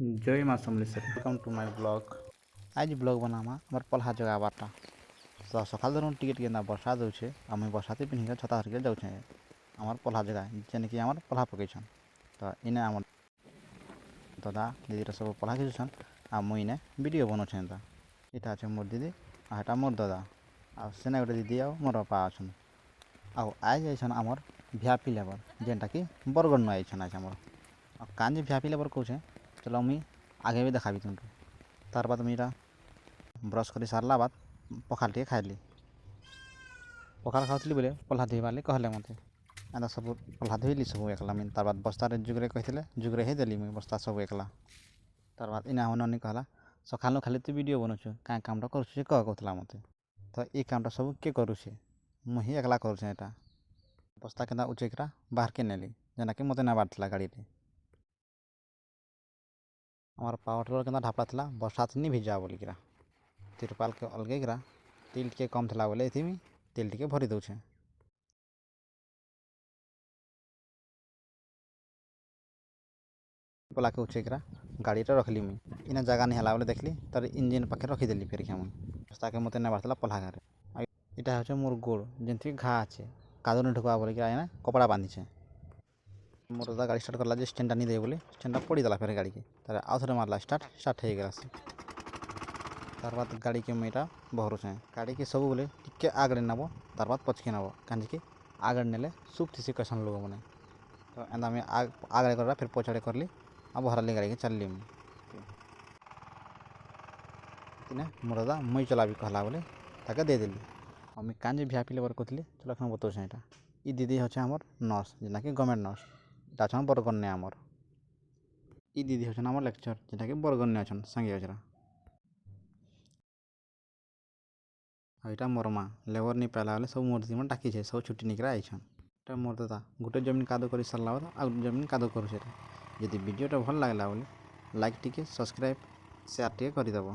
जय माँ Samaleswari welcome to my blog. आज ब्लॉग बनामा मोर पल्हा जगाबाटा तो सकाल धरू टिके टिके ना वर्षा दौचे आ मुई बरसाती पिन्हिके छता हरिके जाऊँ आमर पल्हा जगह जेने कि आमर पल्हा पकईछन तो इने आमर दादा दीदी सब पल्हा खींचुछन आ मुई इने वीडियो बनाछन। तो इटा अच्छे मोर दीदी आ हेटा मोर दादा आ सेने गोटे दीदी आ मोर बापा अच्छन आ आज जाइछन आमर भ्यापी लेबर जेनटा कि बरगढ़ नु आइछन। आज आमर कांजी भ्यापी लेबर कौचे चलो मुई आगे भी देखा तुमको। तार बाद मुझे ब्रश कर सारा बाद पखाल टे खाइली पखाल खाऊली बोले पल्हा धोइबाले कहले मत एंदा सब पल्हा धोइली सब एकला मुझे तार बाद बस्तार जुगरे कहते जुगरे ही देली मुझे बस्ता सब एकला। तार बाद इना होनी कहला सकाल खाली तू वीडियो बनौछु क्या काम करुचे कह कहला मत तो ये काम सब किए करुचे मुझे एकला करुचे यहाँ बस्ता के उचेकरा बाहर के नेली जेना कि मत ना बाढ़ला गाड़ी हमार पावर टिलर के ढापला था बरसात नहीं भिजा बोलिका तिरपाल के अलगे गिरा तेल टे कम था बोले ये तेल टे भरी दौचे पला के उचेकरा गाड़ी रखली मुई इना जगह नहीं हला बोले देखली तर इंजिन पाखे रखीदेली फेर क्या मुई रास्ता के मत ना बाढ़ला पल्हा गारे इटा हे मोर गोड़ जेमती घा अच्छे कादर नहीं ढुकवा बोलिका इना कपड़ा बांधीछे मोर दादा गाड़ी स्टार्ट करला स्टैंड नहीं दे बोले स्टैंड पड़ीदेला फेर गाड़ी के तार आउ थे मारला स्टार्ट हो गला से तार बाद गाड़ी के मुईटा बहरुचे गाड़ी के सब बोले टिके आगड़े नब तार बाद पचके नब कहीं आगड़ नेले सुख थी कैसन लोग मैंने तो एंदा में आगड़े कर फिर पछाड़े करली अब बहराली गाड़ी के चलली मोर दादा मुई चलाबी कहला बोले ताके दे देली और मुझे कांजी भ्यापी लेबर कहली चलो एक्शन बताऊे यहाँ ये दीदी हे आमर नर्स जेना कि गवर्नमेंट नर्स এটা আছেন বরগন্নে আমার ই দিদি হচ্ছেন আমার লেকচার যেটাকে বরগন্নে আছেন সঙ্গে হজরা আর এটা মোর মা লেবর নি পেলা হলে সব মোর দিন ডাকিছে সব ছুটি নিকরা আইছন এটা মোর দাদা গোটে জমিন কাদো করে সারলা আর জমিন কাদো করছে যদি ভিডিওটা ভালো লাগলা বলে লাইক টিকে সবসক্রাইব শেয়ার টিকে করে দেব।